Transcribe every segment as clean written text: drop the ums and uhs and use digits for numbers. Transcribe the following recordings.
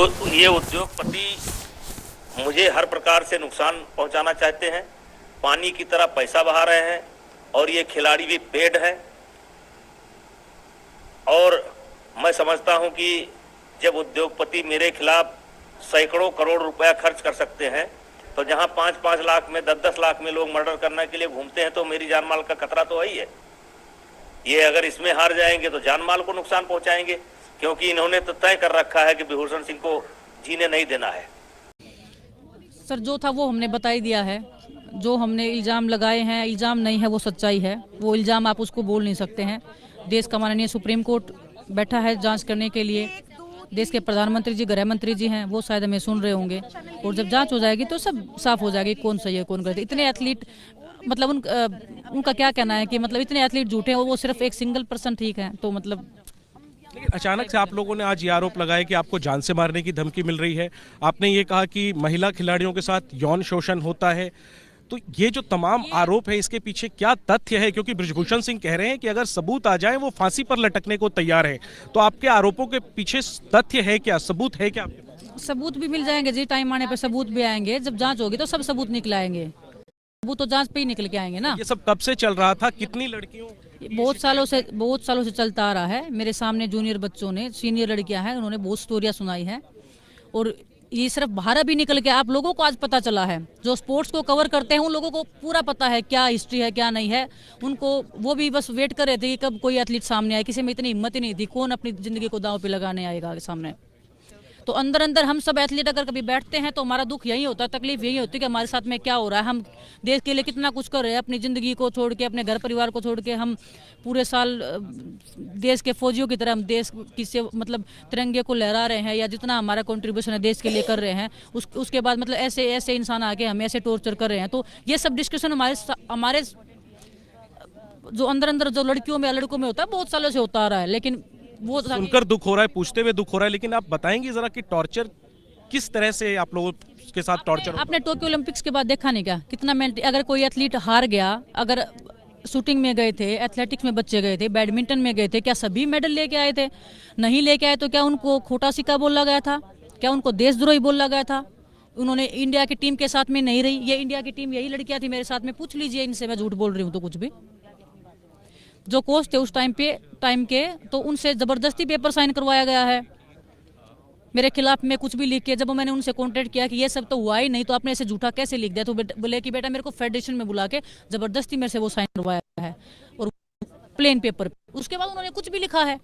ये उद्योगपति मुझे हर प्रकार से नुकसान पहुंचाना चाहते हैं, पानी की तरह पैसा बहा रहे हैं और ये खिलाड़ी भी पेड है। और मैं समझता हूं कि जब उद्योगपति मेरे खिलाफ सैकड़ों करोड़ रुपया खर्च कर सकते हैं, तो जहां 5-5 लाख में 10-10 लाख में लोग मर्डर करने के लिए घूमते हैं, तो मेरी जान माल का खतरा तो है ही है। ये अगर इसमें हार जाएंगे तो जान माल को नुकसान पहुंचाएंगे, क्योंकि इन्होंने तो तय कर रखा है कि विभूषण सिंह को जीने नहीं देना है। सर जो था वो हमने बता ही दिया है। जो हमने इल्ज़ाम लगाए हैं, इल्ज़ाम नहीं है, वो सच्चाई है। वो इल्ज़ाम आप उसको बोल नहीं सकते हैं। देश का माननीय सुप्रीम कोर्ट बैठा है जांच करने के लिए। देश के प्रधानमंत्री जी, गृह मंत्री जी हैं, वो शायद हमें सुन रहे होंगे। और जब जांच हो जाएगी तो सब साफ हो जाएगी, कौन सही है कौन गलत है। इतने एथलीट मतलब उनका क्या कहना है कि मतलब इतने एथलीट झूठे हैं और वो सिर्फ एक सिंगल पर्सन ठीक है, तो मतलब। लेकिन अचानक से आप लोगों ने आज ये आरोप लगाया कि आपको जान से मारने की धमकी मिल रही है। आपने ये कहा कि महिला खिलाड़ियों के साथ यौन शोषण होता है। तो ये जो तमाम आरोप है, इसके पीछे क्या तथ्य है? क्योंकि बृजभूषण सिंह कह रहे हैं कि अगर सबूत आ जाए वो फांसी पर लटकने को तैयार है। तो आपके आरोपों के पीछे तथ्य है क्या, सबूत है क्या आपके पास? सबूत भी मिल जाएंगे जी, टाइम आने पर सबूत भी आएंगे। जब जांच होगी तो सब सबूत निकल आएंगे। सबूत तो जांच पे ही निकल के आएंगे ना। ये सब कब से चल रहा था? कितनी लड़कियों? बहुत सालों से चलता आ रहा है। मेरे सामने जूनियर बच्चों ने, सीनियर लड़कियां हैं, उन्होंने बहुत स्टोरियां सुनाई हैं। और ये सिर्फ बाहर भी निकल के आप लोगों को आज पता चला है। जो स्पोर्ट्स को कवर करते हैं उन लोगों को पूरा पता है क्या हिस्ट्री है क्या नहीं है। उनको वो भी बस वेट कर रहे थे कि कब कोई एथलीट सामने आए। किसी में इतनी हिम्मत ही नहीं थी, कौन अपनी जिंदगी को दांव पे लगाने आएगा सामने। तो अंदर अंदर हम सब एथलीट अगर कभी बैठते हैं तो हमारा दुख यही होता है, तकलीफ यही होती है कि हमारे साथ में क्या हो रहा है। हम देश के लिए कितना कुछ कर रहे हैं, अपनी ज़िंदगी को छोड़ के, अपने घर परिवार को छोड़ के। हम पूरे साल देश के फौजियों की तरह हम देश की से मतलब तिरंगे को लहरा रहे हैं, या जितना हमारा कंट्रीब्यूशन है देश के लिए कर रहे हैं। उसके बाद मतलब ऐसे इंसान आके हमें ऐसे टॉर्चर कर रहे हैं। तो ये सब डिस्कशन हमारे जो अंदर जो लड़कियों में या लड़कों में होता है, बहुत सालों से होता आ रहा है। लेकिन वो सुनकर दुख हो रहा है, पूछते हुए दुख हो रहा है। लेकिन आप बताएंगे जरा कि टॉर्चर किस तरह से आप लोगों के साथ टॉर्चर? आपने टोक्यो ओलंपिक्स के बाद देखा नहीं क्या, कितना अगर कोई एथलीट हार गया, अगर शूटिंग में गए थे, एथलेटिक्स में बच्चे गए थे, बैडमिंटन में गए थे, क्या सभी मेडल लेके आए थे? नहीं लेके आए तो क्या उनको खोटा सिक्का बोला गया था? क्या उनको देशद्रोही बोला गया था? उन्होंने इंडिया की टीम के साथ में नहीं रही। ये इंडिया की टीम यही लड़कियां थी मेरे साथ में, पूछ लीजिए इनसे, मैं झूठ बोल रही हूँ तो कुछ भी। जो कोच थे उस टाइम के, तो उनसे जबरदस्ती पेपर साइन करवाया गया है मेरे खिलाफ में कुछ भी लिख के। जब मैंने उनसे कांटेक्ट किया कि ये सब तो हुआ ही नहीं, तो आपने ऐसे झूठा कैसे लिख दिया? तो बोले कि बेटा मेरे को फेडरेशन में बुला के जबरदस्ती मेरे से वो साइन करवाया है, और प्लेन पेपर पे। उसके बाद उन्होंने कुछ भी लिखा है।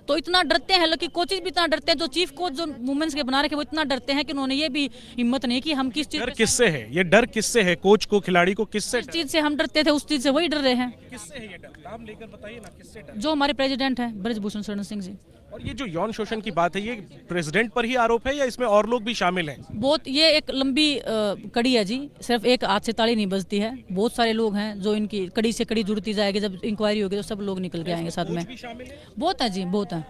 तो इतना डरते हैं, लेकिन कोचेज भी इतना डरते हैं। जो चीफ कोच जो वुमेन्स के बना रखे वो इतना डरते हैं कि उन्होंने ये भी हिम्मत नहीं कि हम किस चीज। डर किससे है? ये डर किससे है? कोच को, खिलाड़ी को किससे? जिस चीज से हम डरते थे उस चीज से वही डर रहे हैं। किससे है ये डर? नाम लेकर बताइए ना, किससे डर? जो हमारे प्रेसिडेंट हैं बृजभूषण शरण सिंह जी। और ये जो यौन शोषण की बात है, ये प्रेसिडेंट पर ही आरोप है या इसमें और लोग भी शामिल हैं? बहुत, ये एक लंबी कड़ी है जी। सिर्फ एक हाथ से ताली नहीं बजती है। बहुत सारे लोग हैं जो इनकी कड़ी से कड़ी जुड़ती जाएगी। जब इंक्वायरी होगी तो सब लोग निकल के आएंगे साथ में। बहुत है जी, बहुत है।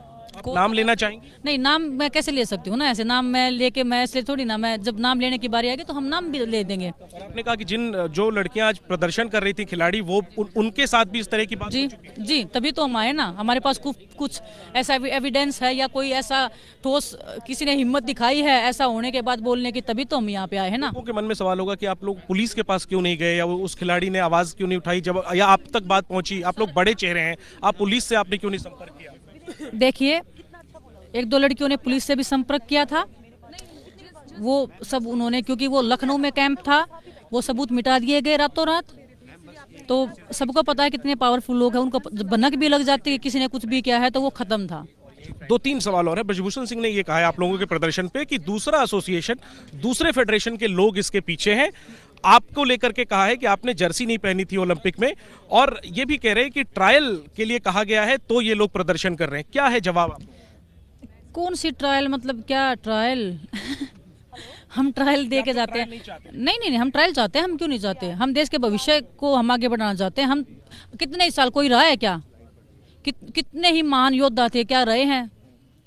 नाम लेना चाहेंगे? नहीं, नाम मैं कैसे ले सकती हूँ ना, ऐसे नाम मैं लेके, मैं ऐसे थोड़ी ना। मैं जब नाम लेने की बारी आएगी तो हम नाम भी ले देंगे। आपने कहा कि जो लड़कियां आज प्रदर्शन कर रही थी, खिलाड़ी, वो उनके साथ भी इस तरह की बात? जी, तभी तो हम आए ना। हमारे पास कुछ ऐसा एविडेंस है या कोई ऐसा ठोस किसी ने हिम्मत दिखाई है ऐसा होने के बाद बोलने की, तभी तो हम यहाँ पे आए हैं ना। लोगों के मन में सवाल होगा कि आप लोग पुलिस के पास क्यों नहीं गए, या उस खिलाड़ी ने आवाज क्यों नहीं उठाई, जब या आप तक बात पहुंची? आप लोग बड़े चेहरे हैं, आप पुलिस से आपने क्यों नहीं संपर्क किया? देखिए, 1-2 लड़कियों ने पुलिस से भी संपर्क किया था। वो सब उन्होंने, क्योंकि वो लखनऊ में कैंप था, वो सबूत मिटा दिए गए रातों रात। तो सबको पता है कितने पावरफुल लोग हैं। उनको भनक भी लग जाती है किसी ने कुछ भी किया है तो वो खत्म था। 2-3 सवाल और है। बृजभूषण सिंह ने ये कहा है आप लोगों के प्रदर्शन पे कि दूसरा एसोसिएशन, दूसरे फेडरेशन के लोग इसके पीछे हैं। आपको लेकर के कहा है कि आपने जर्सी नहीं पहनी थी ओलंपिक में, और ये भी कह रहे हैं कि ट्रायल के लिए कहा गया है तो ये लोग प्रदर्शन कर रहे हैं। क्या है जवाब? कौन सी ट्रायल? मतलब क्या ट्रायल? हम ट्रायल दे के जाते हैं? नहीं, हम ट्रायल चाहते हैं। हम क्यों नहीं चाहते? हम देश के भविष्य को हम आगे बढ़ाना चाहते हैं। हम कितने साल कोई रहा है क्या? कितने ही महान योद्धा थे, क्या रहे हैं?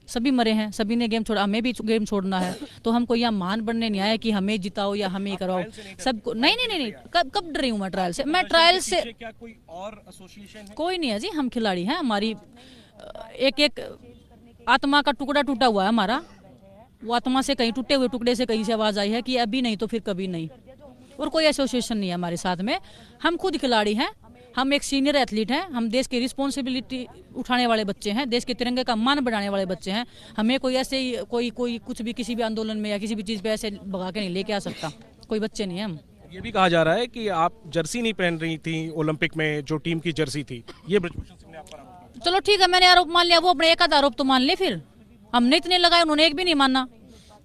सभी मरे हैं, सभी ने गेम छोड़ा। हमें भी गेम छोड़ना है। तो हम कोई यहाँ महान बनने नहीं आए कि हमें जिताओ या हमें करवाओ सबको। नहीं, कब डर रही हूँ मैं ट्रायल से? मैं ट्रायल से, क्या कोई और एसोसिएशन है? कोई नहीं है जी। हम खिलाड़ी हैं। हमारी एक आत्मा का टुकड़ा टूटा हुआ है हमारा। वो आत्मा से कहीं टूटे हुए टुकड़े से कहीं से आवाज़ आई है कि अभी नहीं तो फिर कभी नहीं। और कोई एसोसिएशन नहीं है हमारे साथ में, हम खुद खिलाड़ी हैं, हम एक सीनियर एथलीट हैं, हम देश की रिस्पॉन्सिबिलिटी उठाने वाले बच्चे हैं, देश के तिरंगे का मान बढ़ाने वाले बच्चे हैं। हमें कोई ऐसे ही कोई कुछ भी किसी भी आंदोलन में या किसी भी चीज़ पे ऐसे भगा के नहीं लेके आ सकता, कोई बच्चे नहीं है हम। ये भी कहा जा रहा है कि आप जर्सी नहीं पहन रही थी ओलंपिक में, जो टीम की जर्सी थी, ये ब्रजभूषण सिंह ने आप पर आरोप लगाया। चलो ठीक है, मैंने आरोप मान लिया, वो अपने एक आध आरोप तो मान ले, फिर हमने इतने लगाए, उन्होंने एक भी नहीं माना,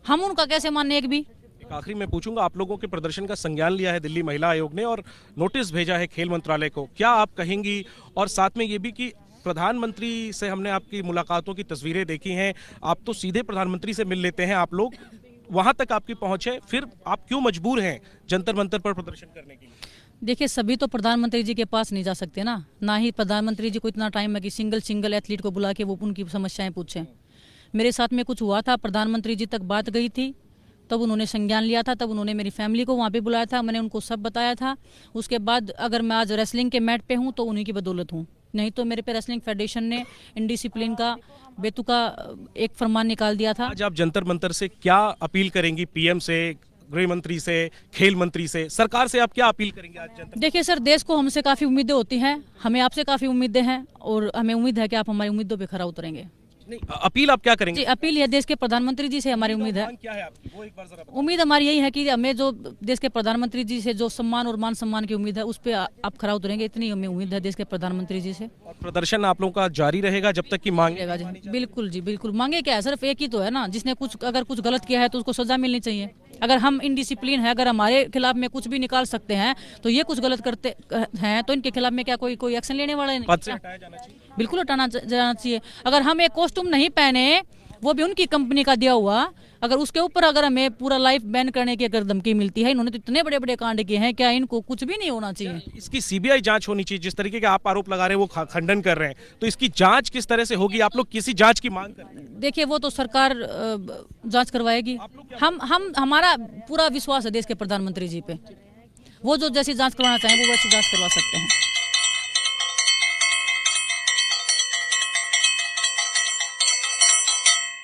हम उनका कैसे माने एक भी। एक आखिरी में पूछूंगा, आप लोगों के प्रदर्शन का संज्ञान लिया है दिल्ली महिला आयोग ने और नोटिस भेजा है खेल मंत्रालय को, क्या आप कहेंगी? और साथ में ये भी कि प्रधानमंत्री से हमने आपकी मुलाकातों की तस्वीरें देखी हैं, आप तो सीधे प्रधानमंत्री से मिल लेते हैं, आप लोग वहां तक आपकी पहुंच है, फिर आप क्यों मजबूर हैं जंतर मंतर पर प्रदर्शन करने के लिए? देखिए, सभी तो प्रधानमंत्री जी के पास नहीं जा सकते ना ही प्रधानमंत्री जी को इतना टाइम है कि सिंगल एथलीट को बुला के वो उनकी समस्याएं पूछें। मेरे साथ में कुछ हुआ था, प्रधानमंत्री जी तक बात गई थी, तब उन्होंने संज्ञान लिया था, तब उन्होंने मेरी फैमिली को वहाँ पे बुलाया था, मैंने उनको सब बताया था। उसके बाद अगर मैं आज रेसलिंग के मैट पे हूँ तो उन्हीं की बदौलत हूँ, नहीं तो मेरे पे रेसलिंग फेडरेशन ने इनडिसिप्लिन का बेतुका एक फरमान निकाल दिया था। आज आप जंतर मंतर से क्या अपील करेंगी? पीएम से, गृह मंत्री से, खेल मंत्री से, सरकार से आप क्या अपील करेंगे आज जंतर? देखिए सर, देश को हमसे काफ़ी उम्मीदें होती हैं, हमें आपसे काफ़ी उम्मीदें हैं और हमें उम्मीद है कि आप हमारी उम्मीदों पे खरा उतरेंगे। नहीं, अपील आप क्या करेंगे? जी, अपील है देश के प्रधानमंत्री जी से हमारी उम्मीद है। मांग क्या है आपकी, वो एक बार जरा बताइए। उम्मीद हमारी यही है कि हमें जो देश के प्रधानमंत्री जी से जो सम्मान और मान सम्मान की उम्मीद है, उस पर आप खरा उतरेंगे, इतनी हमें उम्मीद है देश के प्रधानमंत्री जी से। और प्रदर्शन आप लोगों का जारी रहेगा जब तक कि मांग? रहेगा जी, बिल्कुल जी, बिल्कुल। मांगे क्या है, सिर्फ एक ही तो है ना, जिसने अगर कुछ गलत किया है तो उसको सजा मिलनी चाहिए। अगर हम इनडिसिप्लिन है, अगर हमारे खिलाफ में कुछ भी निकाल सकते हैं, तो ये कुछ गलत करते हैं तो इनके खिलाफ में क्या कोई एक्शन लेने वाला नहीं? पद से हटाया जाना चाहिए। बिल्कुल हटाना जाना चाहिए। अगर हम एक कॉस्ट्यूम नहीं पहने, वो भी उनकी कंपनी का दिया हुआ, अगर उसके ऊपर अगर हमें पूरा लाइफ बैन करने की अगर धमकी मिलती है, इन्होंने तो इतने बड़े बड़े कांड किए हैं, क्या इनको कुछ भी नहीं होना चाहिए? इसकी सीबीआई जांच होनी चाहिए, जिस तरीके के आप आरोप लगा रहे हैं वो खंडन कर रहे हैं, तो इसकी जांच किस तरह से होगी? आप लोग किसी जांच की मांग कर रहे हैं? देखिए, वो तो सरकार जांच करवाएगी। हमारा पूरा विश्वास है देश के प्रधानमंत्री जी पे, वो जो जैसी जांच करवाना चाहें वो वैसी जांच करवा सकते हैं।